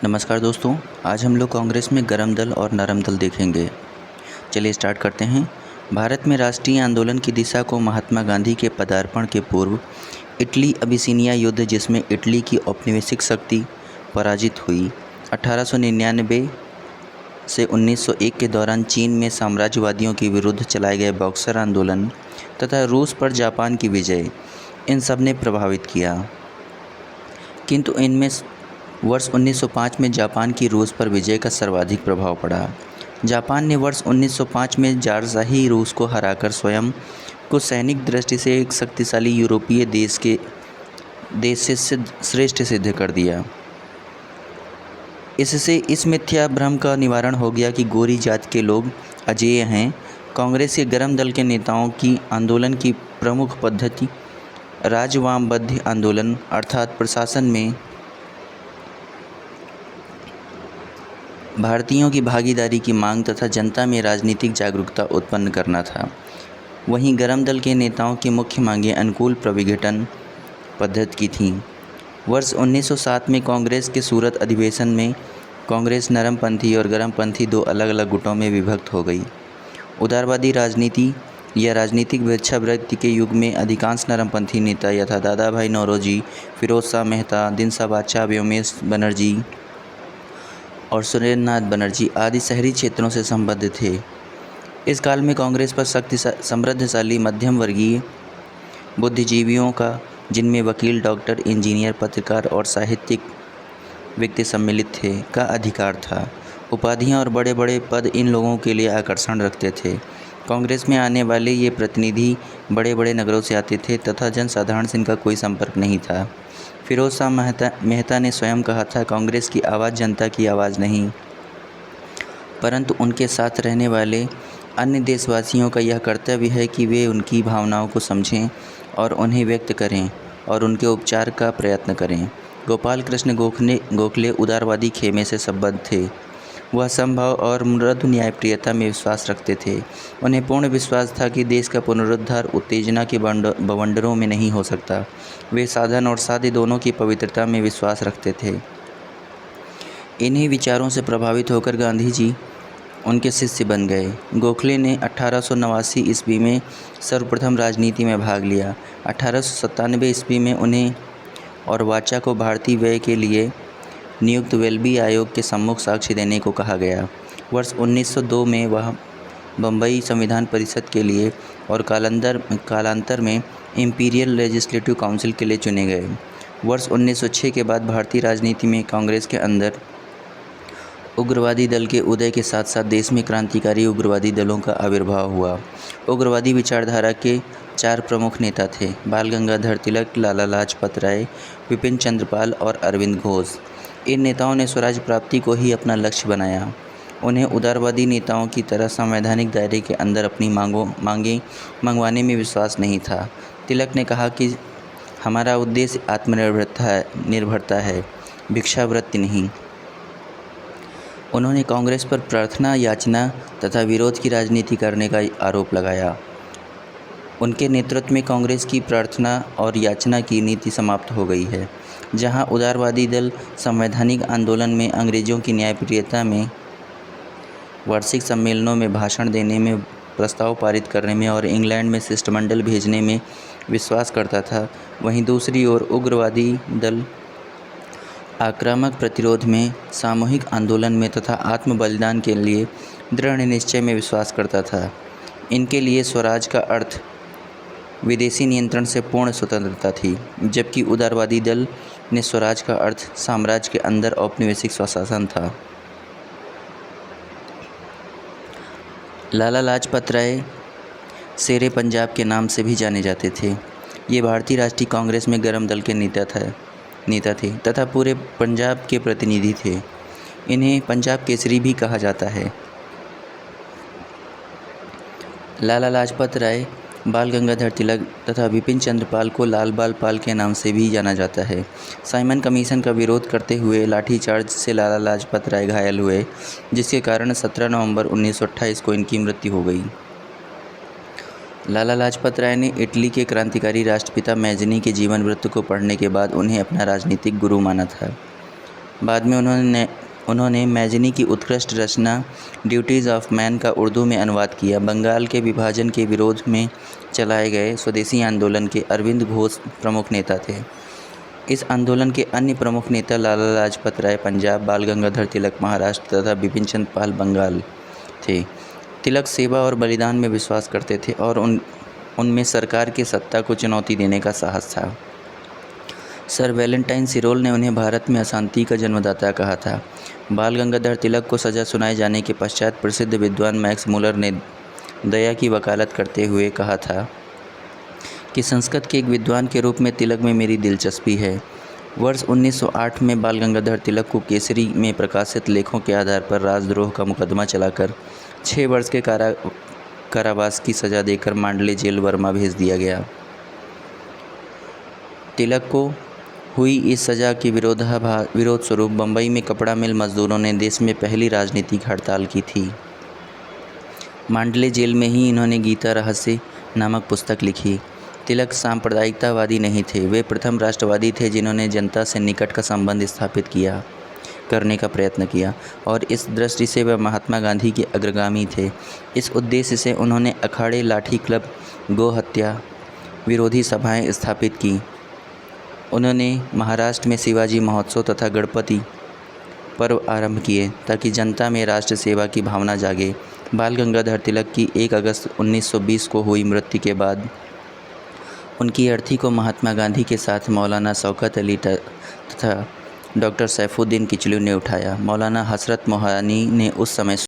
नमस्कार दोस्तों। आज हम लोग कांग्रेस में गरम दल और नरम दल देखेंगे। चलिए स्टार्ट करते हैं। भारत में राष्ट्रीय आंदोलन की दिशा को महात्मा गांधी के पदार्पण के पूर्व इटली अबिसिनिया युद्ध, जिसमें इटली की औपनिवेशिक शक्ति पराजित हुई, 1899 से 1901 के दौरान चीन में साम्राज्यवादियों के विरुद्ध चलाए गए बॉक्सर आंदोलन तथा रूस पर जापान की विजय, इन सब ने प्रभावित किया। किंतु इनमें वर्ष 1905 में जापान की रूस पर विजय का सर्वाधिक प्रभाव पड़ा। जापान ने वर्ष 1905 में जारशाही रूस को हराकर स्वयं को सैनिक दृष्टि से एक शक्तिशाली यूरोपीय देश से श्रेष्ठ सिद्ध कर दिया। इससे इस मिथ्या भ्रम का निवारण हो गया कि गोरी जात के लोग अजेय हैं। कांग्रेस के गरम दल के नेताओं की आंदोलन की प्रमुख पद्धति राजवामबद्ध आंदोलन अर्थात प्रशासन में भारतीयों की भागीदारी की मांग तथा जनता में राजनीतिक जागरूकता उत्पन्न करना था। वहीं गरम दल के नेताओं की मुख्य मांगें अनुकूल प्रविघटन पद्धति की थीं। वर्ष 1907 में कांग्रेस के सूरत अधिवेशन में कांग्रेस नरमपंथी और गरमपंथी दो अलग अलग गुटों में विभक्त हो गई। उदारवादी राजनीति या राजनीतिक भिक्षावृत्ति के युग में अधिकांश नरमपंथी नेता यथा दादा भाई नौरोजी, फिरोज शाह मेहता, दिनसा बादशाह, व्योमेश बनर्जी और सुरेंद्र नाथ बनर्जी आदि शहरी क्षेत्रों से संबद्ध थे। इस काल में कांग्रेस पर समृद्धशाली मध्यम वर्गीय बुद्धिजीवियों का, जिनमें वकील, डॉक्टर, इंजीनियर, पत्रकार और साहित्यिक व्यक्ति सम्मिलित थे, का अधिकार था। उपाधियां और बड़े बड़े पद इन लोगों के लिए आकर्षण रखते थे। कांग्रेस में आने वाले ये प्रतिनिधि बड़े बड़े नगरों से आते थे तथा जनसाधारण से इनका कोई संपर्क नहीं था। फिरोज शाह मेहता ने स्वयं कहा था, कांग्रेस की आवाज़ जनता की आवाज़ नहीं, परंतु उनके साथ रहने वाले अन्य देशवासियों का यह कर्तव्य है कि वे उनकी भावनाओं को समझें और उन्हें व्यक्त करें और उनके उपचार का प्रयत्न करें। गोपाल कृष्ण गोखले उदारवादी खेमे से संबद्ध थे। वह समभाव और मृदु न्यायप्रियता में विश्वास रखते थे। उन्हें पूर्ण विश्वास था कि देश का पुनरुद्धार उत्तेजना के बवंडरों में नहीं हो सकता। वे साधन और साध्य दोनों की पवित्रता में विश्वास रखते थे। इन्हीं विचारों से प्रभावित होकर गांधी जी उनके शिष्य बन गए। गोखले ने 1889 ईस्वी में सर्वप्रथम राजनीति में भाग लिया। 1897 ईस्वी में उन्हें और वाचा को भारतीय व्यय के लिए नियुक्त वेल्बी आयोग के सम्मुख साक्ष्य देने को कहा गया। वर्ष 1902 में वह बम्बई संविधान परिषद के लिए और कालांतर में इंपीरियल लेजिस्लेटिव काउंसिल के लिए चुने गए। वर्ष 1906 के बाद भारतीय राजनीति में कांग्रेस के अंदर उग्रवादी दल के उदय के साथ साथ देश में क्रांतिकारी उग्रवादी दलों का आविर्भाव हुआ। उग्रवादी विचारधारा के 4 प्रमुख नेता थे: बाल गंगाधर तिलक, लाला लाजपत राय, विपिन चंद्र पाल और अरविंद घोष। इन नेताओं ने स्वराज प्राप्ति को ही अपना लक्ष्य बनाया। उन्हें उदारवादी नेताओं की तरह संवैधानिक दायरे के अंदर अपनी मांगें मंगवाने में विश्वास नहीं था। तिलक ने कहा कि हमारा उद्देश्य आत्मनिर्भरता है, भिक्षावृत्ति नहीं। उन्होंने कांग्रेस पर प्रार्थना, याचना तथा विरोध की राजनीति करने का आरोप लगाया। उनके नेतृत्व में कांग्रेस की प्रार्थना और याचना की नीति समाप्त हो गई है। जहां उदारवादी दल संवैधानिक आंदोलन में, अंग्रेज़ों की न्यायप्रियता में, वार्षिक सम्मेलनों में भाषण देने में, प्रस्ताव पारित करने में और इंग्लैंड में शिष्टमंडल भेजने में विश्वास करता था, वहीं दूसरी ओर उग्रवादी दल आक्रामक प्रतिरोध में, सामूहिक आंदोलन में तथा आत्म बलिदान के लिए दृढ़ निश्चय में विश्वास करता था। इनके लिए स्वराज का अर्थ विदेशी नियंत्रण से पूर्ण स्वतंत्रता थी, जबकि उदारवादी दल ने स्वराज का अर्थ साम्राज्य के अंदर औपनिवेशिक स्वशासन था। लाला लाजपत राय शेरे पंजाब के नाम से भी जाने जाते थे। ये भारतीय राष्ट्रीय कांग्रेस में गरम दल के नेता थे तथा पूरे पंजाब के प्रतिनिधि थे। इन्हें पंजाब केसरी भी कहा जाता है। लाला लाजपत राय, बाल गंगाधर तिलक तथा विपिन चंद्र पाल को लाल बाल पाल के नाम से भी जाना जाता है। साइमन कमीशन का विरोध करते हुए लाठीचार्ज से लाला लाजपत राय घायल हुए, जिसके कारण 17 नवंबर 1928 को इनकी मृत्यु हो गई। लाला लाजपत राय ने इटली के क्रांतिकारी राष्ट्रपिता मैज़नी के जीवन वृत्त को पढ़ने के बाद उन्हें अपना राजनीतिक गुरु माना था। बाद में उन्होंने मैजनी की उत्कृष्ट रचना ड्यूटीज़ ऑफ मैन का उर्दू में अनुवाद किया। बंगाल के विभाजन के विरोध में चलाए गए स्वदेशी आंदोलन के अरविंद घोष प्रमुख नेता थे। इस आंदोलन के अन्य प्रमुख नेता लाला लाजपत राय पंजाब, बाल गंगाधर तिलक महाराष्ट्र तथा बिपिन चंद्र पाल बंगाल थे। तिलक सेवा और बलिदान में विश्वास करते थे और उनमें सरकार की सत्ता को चुनौती देने का साहस था। सर वैलेंटाइन सिरोल ने उन्हें भारत में अशांति का जन्मदाता कहा था। बाल गंगाधर तिलक को सज़ा सुनाए जाने के पश्चात प्रसिद्ध विद्वान मैक्स मुलर ने दया की वकालत करते हुए कहा था कि संस्कृत के एक विद्वान के रूप में तिलक में मेरी दिलचस्पी है। वर्ष 1908 में बाल गंगाधर तिलक को केसरी में प्रकाशित लेखों के आधार पर राजद्रोह का मुकदमा चलाकर 6 वर्ष के कारावास की सज़ा देकर मांडले जेल बर्मा भेज दिया गया। तिलक को हुई इस सज़ा के विरोध स्वरूप बम्बई में कपड़ा मिल मजदूरों ने देश में पहली राजनीतिक हड़ताल की थी। मांडले जेल में ही इन्होंने गीता रहस्य नामक पुस्तक लिखी। तिलक सांप्रदायिकतावादी नहीं थे, वे प्रथम राष्ट्रवादी थे जिन्होंने जनता से निकट का संबंध स्थापित करने का प्रयत्न किया और इस दृष्टि से वह महात्मा गांधी के अग्रगामी थे। इस उद्देश्य से उन्होंने अखाड़े, लाठी क्लब, गौ हत्या विरोधी सभाएं स्थापित की। उन्होंने महाराष्ट्र में शिवाजी महोत्सव तथा गणपति पर्व आरंभ किए ताकि जनता में राष्ट्र सेवा की भावना जागे। बाल गंगाधर तिलक की 1 अगस्त 1920 को हुई मृत्यु के बाद उनकी अर्थी को महात्मा गांधी के साथ मौलाना शौकत अली तथा डॉक्टर सैफुद्दीन किचलू ने उठाया। मौलाना हसरत मोहानी ने उस समय